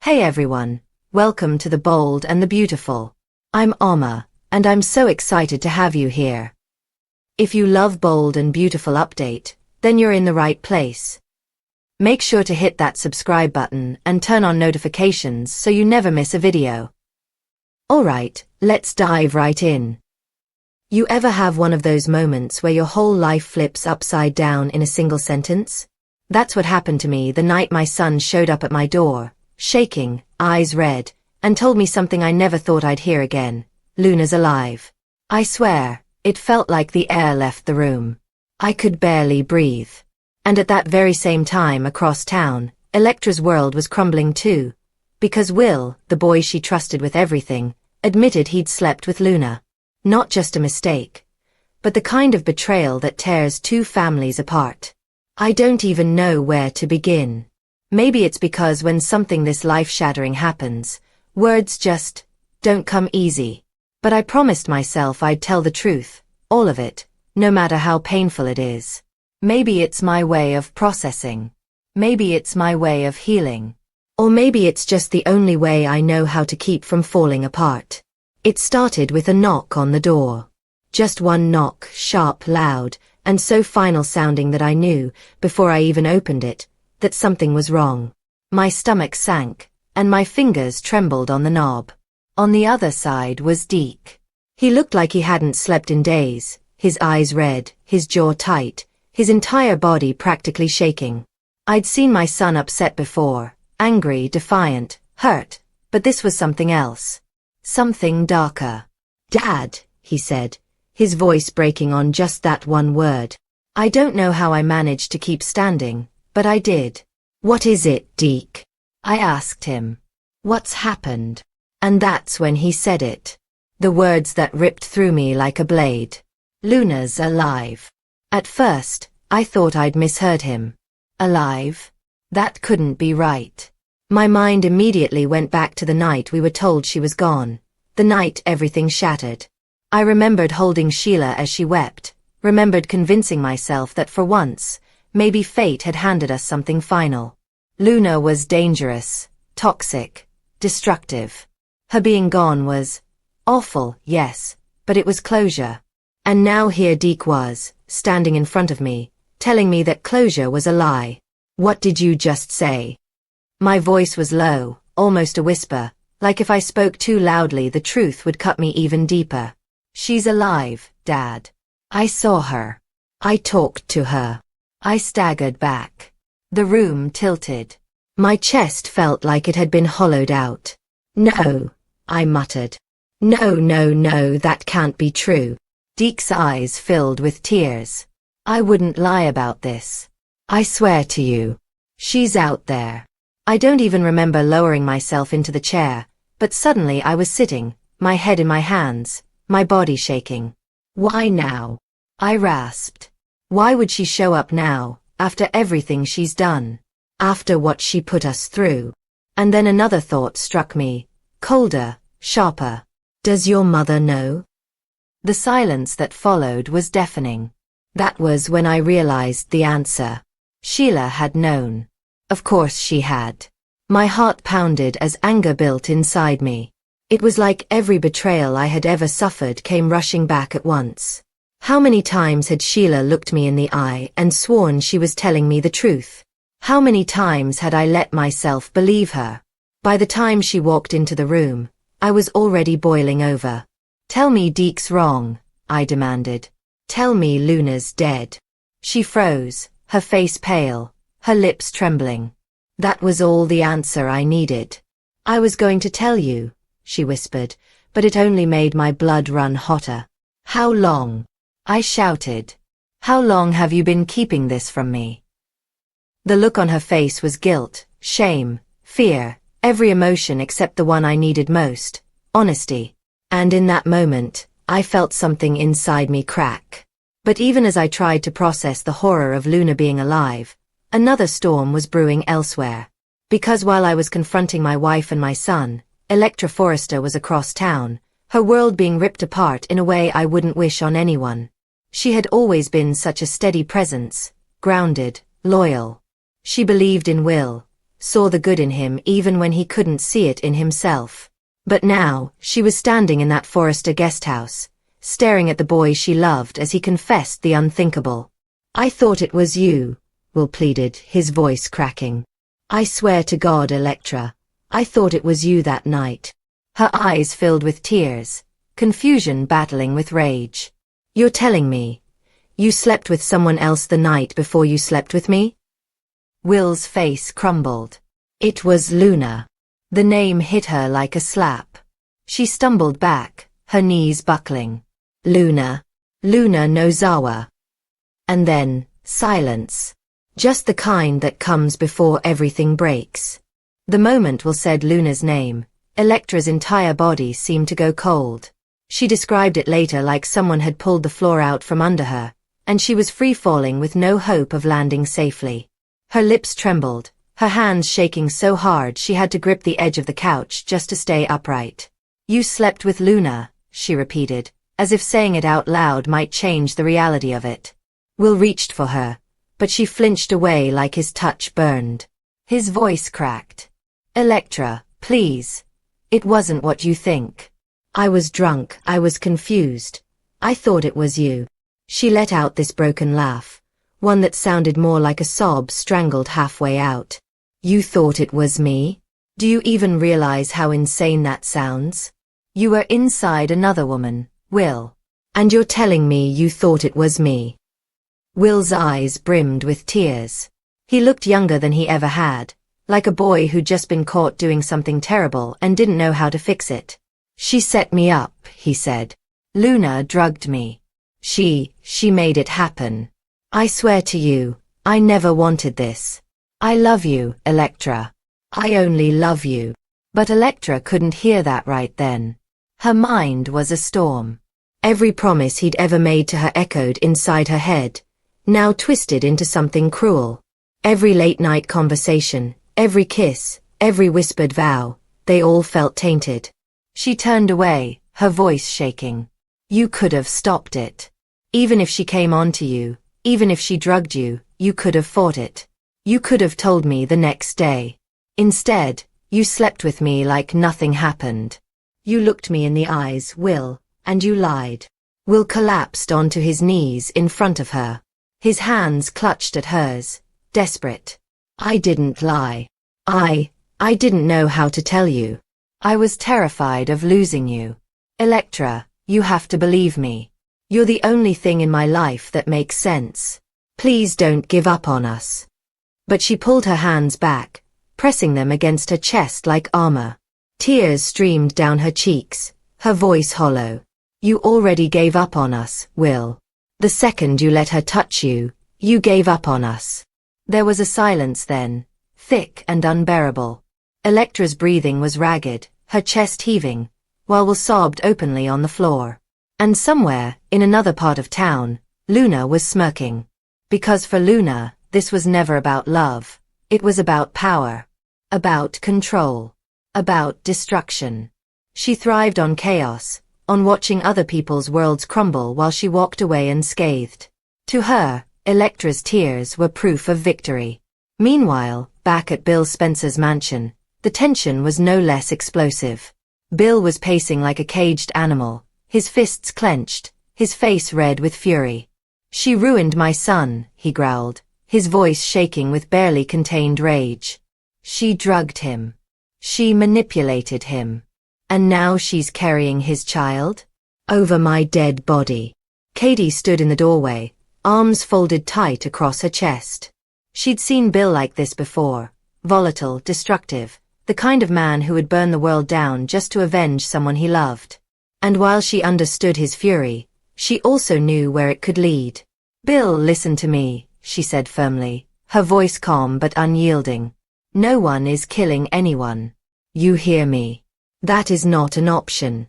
Hey everyone, welcome to The Bold and the Beautiful. I'm Oma, and I'm so excited to have you here. If you love Bold and Beautiful update, then you're in the right place. Make sure to hit that subscribe button and turn on notifications so you never miss a video. Alright, let's dive right in. You ever have one of those moments where your whole life flips upside down in a single sentence? That's what happened to me the night my son showed up at my door, shaking, eyes red, and told me something I never thought I'd hear again. Luna's alive. I swear, it felt like the air left the room. I could barely breathe. And at that very same time across town, Electra's world was crumbling too. Because Will, the boy she trusted with everything, admitted he'd slept with Luna. Not just a mistake, but the kind of betrayal that tears two families apart. I don't even know where to begin. Maybe it's because when something this life-shattering happens, words just don't come easy. But I promised myself I'd tell the truth, all of it, no matter how painful it is. Maybe it's my way of processing. Maybe it's my way of healing. Or maybe it's just the only way I know how to keep from falling apart. It started with a knock on the door. Just one knock, sharp, loud, and so final sounding that I knew, before I even opened it, that something was wrong. My stomach sank, and my fingers trembled on the knob. On the other side was Deke. He looked like he hadn't slept in days, his eyes red, his jaw tight, his entire body practically shaking. I'd seen my son upset before, angry, defiant, hurt, but this was something else. Something darker. "Dad," he said, his voice breaking on just that one word. I don't know how I managed to keep standing, but I did. "What is it, Deke?" I asked him. "What's happened?" And that's when he said it. The words that ripped through me like a blade. "Luna's alive." At first, I thought I'd misheard him. Alive? That couldn't be right. My mind immediately went back to the night we were told she was gone. The night everything shattered. I remembered holding Sheila as she wept, remembered convincing myself that for once, maybe fate had handed us something final. Luna was dangerous, toxic, destructive. Her being gone was awful, yes, but it was closure. And now here Deke was, standing in front of me, telling me that closure was a lie. "What did you just say?" My voice was low, almost a whisper, like if I spoke too loudly the truth would cut me even deeper. "She's alive, Dad. I saw her. I talked to her." I staggered back. The room tilted. My chest felt like it had been hollowed out. "No," I muttered. No, that can't be true." Deke's eyes filled with tears. "I wouldn't lie about this. I swear to you. She's out there." I don't even remember lowering myself into the chair, but suddenly I was sitting, my head in my hands, my body shaking. "Why now?" I rasped. Why would she show up now, after everything she's done? After what she put us through? And then another thought struck me, colder, sharper. "Does your mother know?" The silence that followed was deafening. That was when I realized the answer. Sheila had known. Of course she had. My heart pounded as anger built inside me. It was like every betrayal I had ever suffered came rushing back at once. How many times had Sheila looked me in the eye and sworn she was telling me the truth? How many times had I let myself believe her? By the time she walked into the room, I was already boiling over. "Tell me Deke's wrong," I demanded. "Tell me Luna's dead." She froze, her face pale, her lips trembling. That was all the answer I needed. "I was going to tell you," she whispered, but it only made my blood run hotter. "How long?" I shouted. "How long have you been keeping this from me?" The look on her face was guilt, shame, fear, every emotion except the one I needed most, honesty. And in that moment, I felt something inside me crack. But even as I tried to process the horror of Luna being alive, another storm was brewing elsewhere. Because while I was confronting my wife and my son, Electra Forrester was across town, her world being ripped apart in a way I wouldn't wish on anyone. She had always been such a steady presence, grounded, loyal. She believed in Will, saw the good in him even when he couldn't see it in himself. But now, she was standing in that Forrester guest house, staring at the boy she loved as he confessed the unthinkable. "I thought it was you," Will pleaded, his voice cracking. "I swear to God, Electra, I thought it was you that night." Her eyes filled with tears, confusion battling with rage. "You're telling me you slept with someone else the night before you slept with me?" Will's face crumbled. It was Luna. The name hit her like a slap. She stumbled back, her knees buckling. Luna Nozawa. And then, silence. Just the kind that comes before everything breaks. The moment Will said Luna's name, Electra's entire body seemed to go cold. She described it later like someone had pulled the floor out from under her, and she was free-falling with no hope of landing safely. Her lips trembled, her hands shaking so hard she had to grip the edge of the couch just to stay upright. "You slept with Luna," she repeated, as if saying it out loud might change the reality of it. Will reached for her, but she flinched away like his touch burned. His voice cracked. "Electra, please. It wasn't what you think. I was drunk, I was confused. I thought it was you." She let out this broken laugh, one that sounded more like a sob strangled halfway out. "You thought it was me? Do you even realize how insane that sounds? You were inside another woman, Will. And you're telling me you thought it was me?" Will's eyes brimmed with tears. He looked younger than he ever had, like a boy who'd just been caught doing something terrible and didn't know how to fix it. "She set me up," he said. "Luna drugged me. She made it happen. I swear to you, I never wanted this. I love you, Electra. I only love you." But Electra couldn't hear that right then. Her mind was a storm. Every promise he'd ever made to her echoed inside her head, now twisted into something cruel. Every late-night conversation, every kiss, every whispered vow, they all felt tainted. She turned away, her voice shaking. "You could have stopped it. Even if she came on to you, even if she drugged you, you could have fought it. You could have told me the next day. Instead, you slept with me like nothing happened. You looked me in the eyes, Will, and you lied." Will collapsed onto his knees in front of her. His hands clutched at hers, desperate. "I didn't lie. I didn't know how to tell you. I was terrified of losing you. Electra, you have to believe me. You're the only thing in my life that makes sense. Please don't give up on us." But she pulled her hands back, pressing them against her chest like armor. Tears streamed down her cheeks, her voice hollow. "You already gave up on us, Will. The second you let her touch you, you gave up on us." There was a silence then, thick and unbearable. Electra's breathing was ragged, her chest heaving, while Will sobbed openly on the floor. And somewhere, in another part of town, Luna was smirking. Because for Luna, this was never about love. It was about power. About control. About destruction. She thrived on chaos, on watching other people's worlds crumble while she walked away unscathed. To her, Electra's tears were proof of victory. Meanwhile, back at Bill Spencer's mansion, the tension was no less explosive. Bill was pacing like a caged animal, his fists clenched, his face red with fury. "She ruined my son," he growled, his voice shaking with barely contained rage. "She drugged him. She manipulated him. And now she's carrying his child? Over my dead body." Katie stood in the doorway, arms folded tight across her chest. She'd seen Bill like this before, volatile, destructive, the kind of man who would burn the world down just to avenge someone he loved. And while she understood his fury, she also knew where it could lead. "Bill, listen to me," she said firmly, her voice calm but unyielding. "No one is killing anyone. You hear me? That is not an option."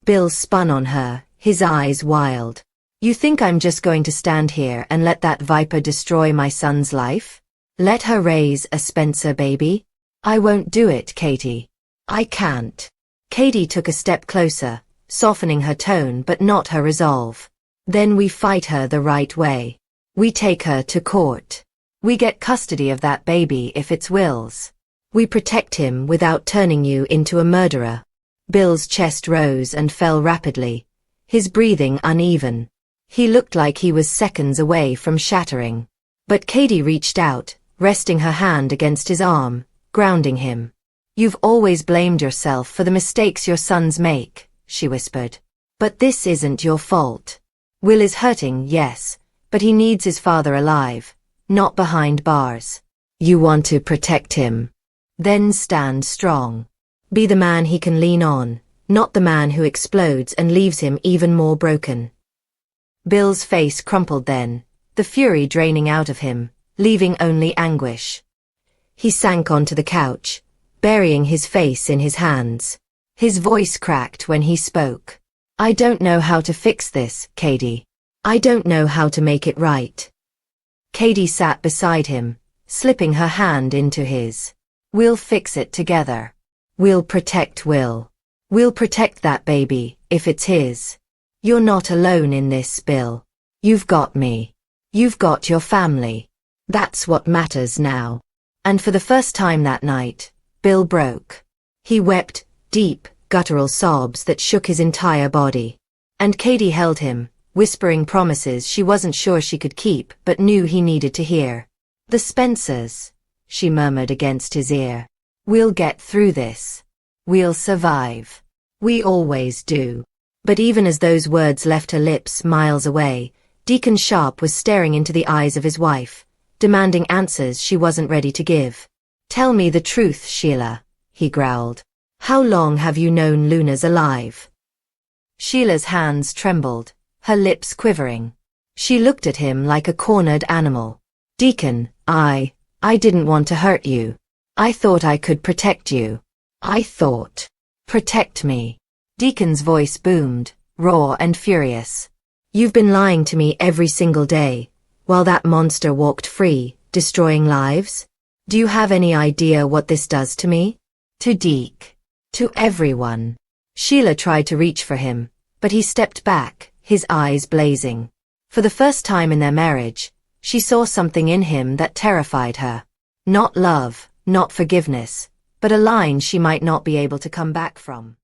Bill spun on her, his eyes wild. "You think I'm just going to stand here and let that viper destroy my son's life? Let her raise a Spencer baby? I won't do it, Katie. I can't." Katie took a step closer, softening her tone but not her resolve. "Then we fight her the right way. We take her to court. We get custody of that baby if it's Will's. We protect him without turning you into a murderer. Bill's chest rose and fell rapidly, his breathing uneven. He looked like he was seconds away from shattering. But Katie reached out, resting her hand against his arm, grounding him. You've always blamed yourself for the mistakes your sons make, she whispered. But this isn't your fault. Will is hurting, yes, but he needs his father alive, not behind bars. You want to protect him. Then stand strong. Be the man he can lean on, not the man who explodes and leaves him even more broken. Bill's face crumpled then, the fury draining out of him, leaving only anguish. He sank onto the couch, burying his face in his hands. His voice cracked when he spoke. I don't know how to fix this, Katie. I don't know how to make it right. Katie sat beside him, slipping her hand into his. We'll fix it together. We'll protect Will. We'll protect that baby, if it's his. You're not alone in this, Bill. You've got me. You've got your family. That's what matters now. And for the first time that night, Bill broke. He wept, deep, guttural sobs that shook his entire body. And Katie held him, whispering promises she wasn't sure she could keep but knew he needed to hear. The Spencers, she murmured against his ear. We'll get through this. We'll survive. We always do. But even as those words left her lips miles away, Deacon Sharp was staring into the eyes of his wife, demanding answers she wasn't ready to give. Tell me the truth, Sheila, he growled. How long have you known Luna's alive? Sheila's hands trembled, her lips quivering. She looked at him like a cornered animal. Deacon, I didn't want to hurt you. I thought I could protect you. I thought. Protect me. Deacon's voice boomed, raw and furious. You've been lying to me every single day, while that monster walked free, destroying lives? Do you have any idea what this does to me? To Deke. To everyone. Sheila tried to reach for him, but he stepped back, his eyes blazing. For the first time in their marriage, she saw something in him that terrified her. Not love, not forgiveness, but a line she might not be able to come back from.